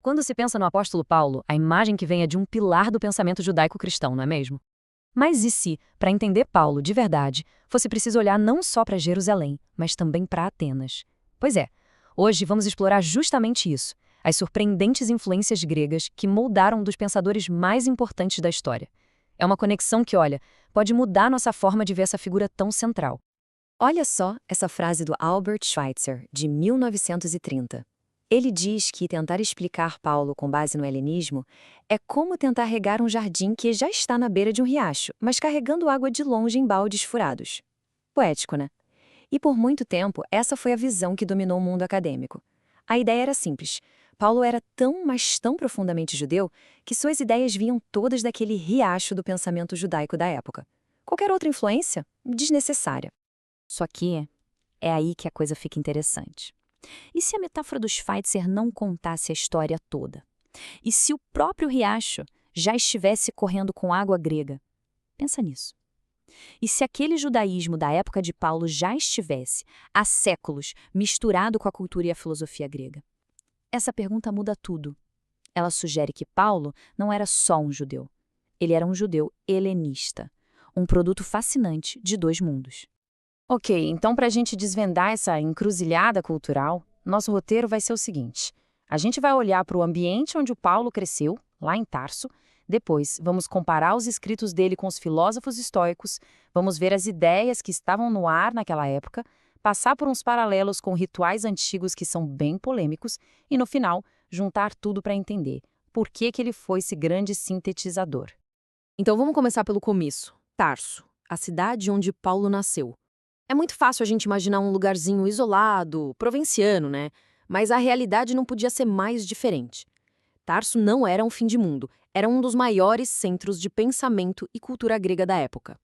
Quando se pensa no apóstolo Paulo, a imagem que vem é de um pilar do pensamento judaico-cristão, não é mesmo? Mas e se, para entender Paulo de verdade, fosse preciso olhar não só para Jerusalém, mas também para Atenas? Pois é, hoje vamos explorar justamente isso, as surpreendentes influências gregas que moldaram um dos pensadores mais importantes da história. É uma conexão que, olha, pode mudar nossa forma de ver essa figura tão central. Olha só essa frase do Albert Schweitzer, de 1930. Ele diz que tentar explicar Paulo com base no helenismo é como tentar regar um jardim que já está na beira de um riacho, mas carregando água de longe em baldes furados. Poético, né? E por muito tempo, essa foi a visão que dominou o mundo acadêmico. A ideia era simples. Paulo era tão, mas tão profundamente judeu que suas ideias vinham todas daquele riacho do pensamento judaico da época. Qualquer outra influência? Desnecessária. Só que é aí que a coisa fica interessante. E se a metáfora do Schweitzer não contasse a história toda? E se o próprio riacho já estivesse correndo com água grega? Pensa nisso. E se aquele judaísmo da época de Paulo já estivesse, há séculos, misturado com a cultura e a filosofia grega? Essa pergunta muda tudo. Ela sugere que Paulo não era só um judeu. Ele era um judeu helenista, um produto fascinante de dois mundos. Ok, então para a gente desvendar essa encruzilhada cultural, nosso roteiro vai ser o seguinte. A gente vai olhar para o ambiente onde o Paulo cresceu, lá em Tarso. Depois, vamos comparar os escritos dele com os filósofos estoicos, vamos ver as ideias que estavam no ar naquela época, passar por uns paralelos com rituais antigos que são bem polêmicos e, no final, juntar tudo para entender por que ele foi esse grande sintetizador. Então vamos começar pelo começo. Tarso, a cidade onde Paulo nasceu. É muito fácil a gente imaginar um lugarzinho isolado, provinciano, né? Mas a realidade não podia ser mais diferente. Tarso não era um fim de mundo, era um dos maiores centros de pensamento e cultura grega da época.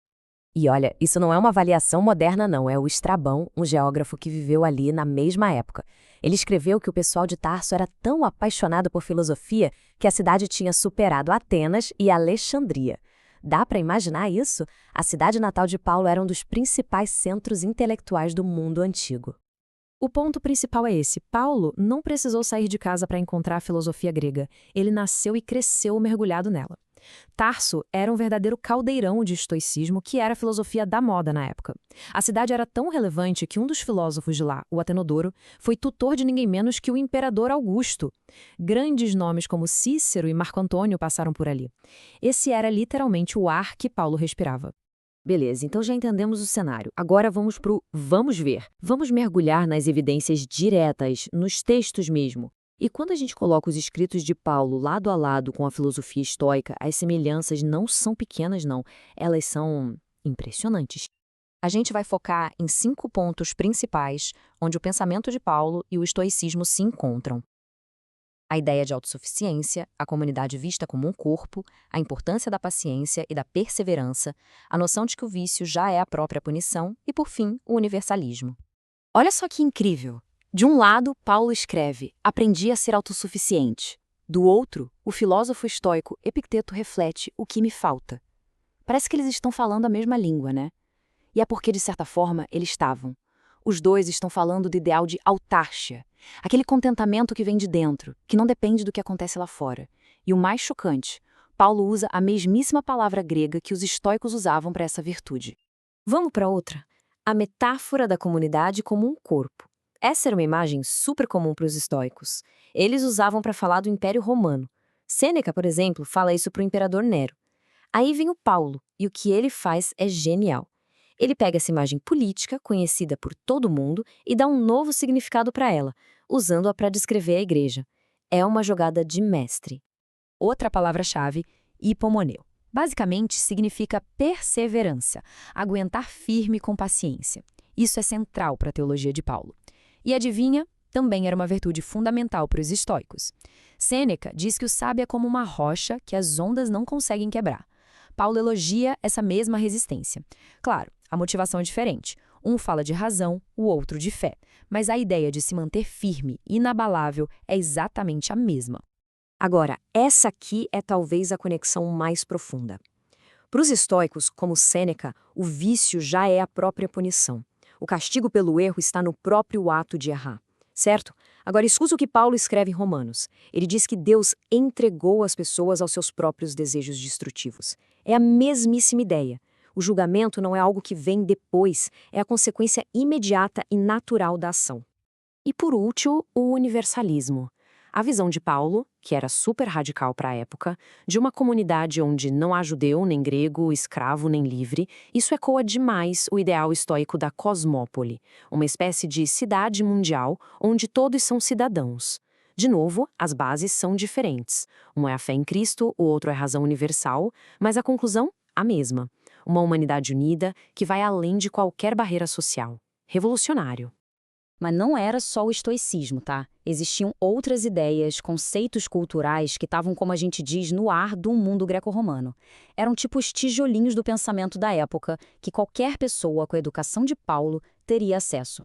E olha, isso não é uma avaliação moderna não, é o Estrabão, um geógrafo que viveu ali na mesma época. Ele escreveu que o pessoal de Tarso era tão apaixonado por filosofia que a cidade tinha superado Atenas e Alexandria. Dá para imaginar isso? A cidade natal de Paulo era um dos principais centros intelectuais do mundo antigo. O ponto principal é esse: Paulo não precisou sair de casa para encontrar a filosofia grega. Ele nasceu e cresceu mergulhado nela. Tarso era um verdadeiro caldeirão de estoicismo que era a filosofia da moda na época. A cidade era tão relevante que um dos filósofos de lá, o Atenodoro, foi tutor de ninguém menos que o imperador Augusto. Grandes nomes como Cícero e Marco Antônio passaram por ali. Esse era literalmente o ar que Paulo respirava. Beleza, então já entendemos o cenário. Agora vamos pro vamos ver. Vamos mergulhar nas evidências diretas, nos textos mesmo. E quando a gente coloca os escritos de Paulo lado a lado com a filosofia estoica, as semelhanças não são pequenas, não. Elas são impressionantes. A gente vai focar em 5 pontos principais onde o pensamento de Paulo e o estoicismo se encontram. A ideia de autossuficiência, a comunidade vista como um corpo, a importância da paciência e da perseverança, a noção de que o vício já é a própria punição e, por fim, o universalismo. Olha só que incrível! De um lado, Paulo escreve, aprendi a ser autossuficiente. Do outro, o filósofo estoico Epicteto reflete o que me falta. Parece que eles estão falando a mesma língua, né? E é porque, de certa forma, eles estavam. Os dois estão falando do ideal de autarcia, aquele contentamento que vem de dentro, que não depende do que acontece lá fora. E o mais chocante, Paulo usa a mesmíssima palavra grega que os estoicos usavam para essa virtude. Vamos para outra. A metáfora da comunidade como um corpo. Essa era uma imagem super comum para os estoicos. Eles usavam para falar do Império Romano. Sêneca, por exemplo, fala isso para o imperador Nero. Aí vem o Paulo, e o que ele faz é genial. Ele pega essa imagem política, conhecida por todo mundo, e dá um novo significado para ela, usando-a para descrever a igreja. É uma jogada de mestre. Outra palavra-chave, hipomoneu. Basicamente, significa perseverança, aguentar firme com paciência. Isso é central para a teologia de Paulo. E adivinha? Também era uma virtude fundamental para os estoicos. Sêneca diz que o sábio é como uma rocha que as ondas não conseguem quebrar. Paulo elogia essa mesma resistência. Claro, a motivação é diferente. Um fala de razão, o outro de fé. Mas a ideia de se manter firme, inabalável, é exatamente a mesma. Agora, essa aqui é talvez a conexão mais profunda. Para os estoicos, como Sêneca, o vício já é a própria punição. O castigo pelo erro está no próprio ato de errar, certo? Agora, escuta o que Paulo escreve em Romanos. Ele diz que Deus entregou as pessoas aos seus próprios desejos destrutivos. É a mesmíssima ideia. O julgamento não é algo que vem depois, é a consequência imediata e natural da ação. E por último, o universalismo. A visão de Paulo, que era super radical para a época, de uma comunidade onde não há judeu, nem grego, escravo, nem livre, isso ecoa demais o ideal estoico da cosmópole, uma espécie de cidade mundial onde todos são cidadãos. De novo, as bases são diferentes. Um é a fé em Cristo, o outro é a razão universal, mas a conclusão, a mesma. Uma humanidade unida que vai além de qualquer barreira social. Revolucionário. Mas não era só o estoicismo, tá? Existiam outras ideias, conceitos culturais que estavam, como a gente diz, no ar do mundo greco-romano. Eram tipo os tijolinhos do pensamento da época, que qualquer pessoa com a educação de Paulo teria acesso.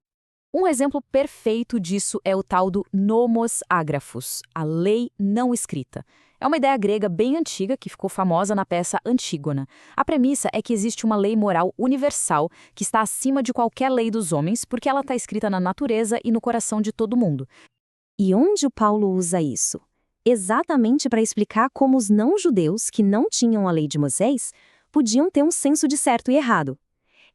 Um exemplo perfeito disso é o tal do nomos ágrafos, a lei não escrita. É uma ideia grega bem antiga que ficou famosa na peça Antígona. A premissa é que existe uma lei moral universal que está acima de qualquer lei dos homens porque ela está escrita na natureza e no coração de todo mundo. E onde o Paulo usa isso? Exatamente para explicar como os não-judeus, que não tinham a lei de Moisés, podiam ter um senso de certo e errado.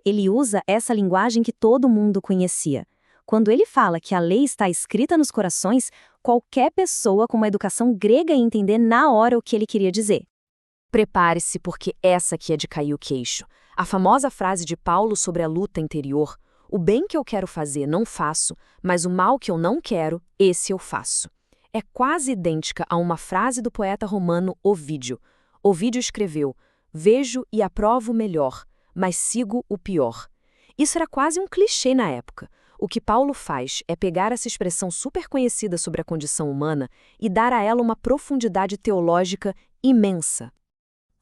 Ele usa essa linguagem que todo mundo conhecia. Quando ele fala que a lei está escrita nos corações, qualquer pessoa com uma educação grega ia entender na hora o que ele queria dizer. Prepare-se, porque essa aqui é de cair o queixo. A famosa frase de Paulo sobre a luta interior: o bem que eu quero fazer não faço, mas o mal que eu não quero, esse eu faço. É quase idêntica a uma frase do poeta romano Ovídio. Ovídio escreveu: vejo e aprovo o melhor, mas sigo o pior. Isso era quase um clichê na época. O que Paulo faz é pegar essa expressão super conhecida sobre a condição humana e dar a ela uma profundidade teológica imensa.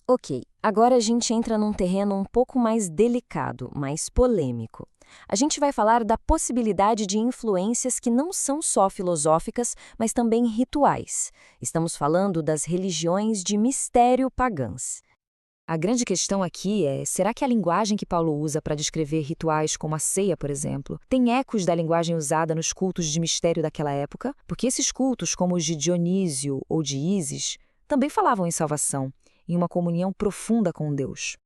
Ok, agora a gente entra num terreno um pouco mais delicado, mais polêmico. A gente vai falar da possibilidade de influências que não são só filosóficas, mas também rituais. Estamos falando das religiões de mistério pagãs. A grande questão aqui é, será que a linguagem que Paulo usa para descrever rituais como a ceia, por exemplo, tem ecos da linguagem usada nos cultos de mistério daquela época? Porque esses cultos, como os de Dionísio ou de Ísis, também falavam em salvação, em uma comunhão profunda com Deus.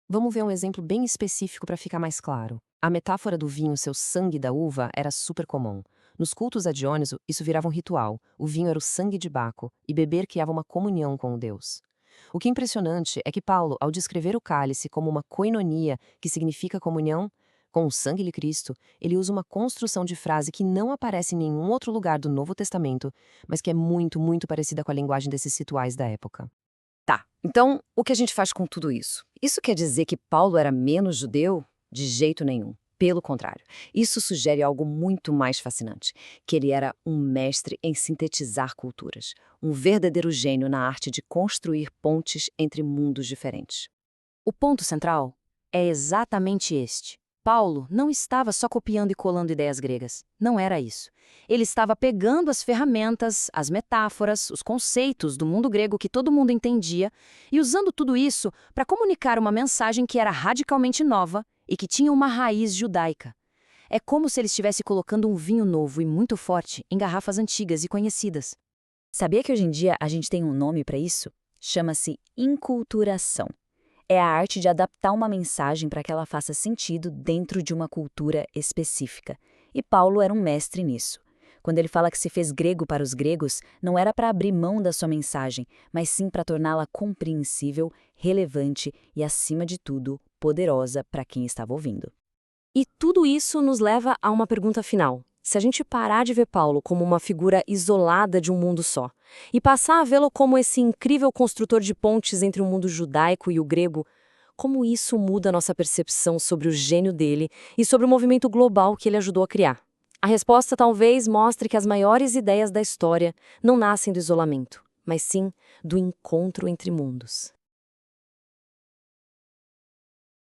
Vamos ver um exemplo bem específico para ficar mais claro. A metáfora do vinho ser o sangue da uva era super comum. Nos cultos a Dióniso, isso virava um ritual. O vinho era o sangue de Baco, e beber criava uma comunhão com o Deus. O que é impressionante é que Paulo, ao descrever o cálice como uma koinonia, que significa comunhão, com o sangue de Cristo, ele usa uma construção de frase que não aparece em nenhum outro lugar do Novo Testamento, mas que é muito, muito parecida com a linguagem desses rituais da época. Tá, então o que a gente faz com tudo isso? Isso quer dizer que Paulo era menos judeu? De jeito nenhum. Pelo contrário, isso sugere algo muito mais fascinante, que ele era um mestre em sintetizar culturas, um verdadeiro gênio na arte de construir pontes entre mundos diferentes. O ponto central é exatamente este. Paulo não estava só copiando e colando ideias gregas. Não era isso. Ele estava pegando as ferramentas, as metáforas, os conceitos do mundo grego que todo mundo entendia e usando tudo isso para comunicar uma mensagem que era radicalmente nova e que tinha uma raiz judaica. É como se ele estivesse colocando um vinho novo e muito forte em garrafas antigas e conhecidas. Sabia que hoje em dia a gente tem um nome para isso? Chama-se inculturação. É a arte de adaptar uma mensagem para que ela faça sentido dentro de uma cultura específica. E Paulo era um mestre nisso. Quando ele fala que se fez grego para os gregos, não era para abrir mão da sua mensagem, mas sim para torná-la compreensível, relevante e, acima de tudo, poderosa para quem estava ouvindo. E tudo isso nos leva a uma pergunta final. Se a gente parar de ver Paulo como uma figura isolada de um mundo só, e passar a vê-lo como esse incrível construtor de pontes entre o mundo judaico e o grego, como isso muda a nossa percepção sobre o gênio dele e sobre o movimento global que ele ajudou a criar? A resposta talvez mostre que as maiores ideias da história não nascem do isolamento, mas sim do encontro entre mundos.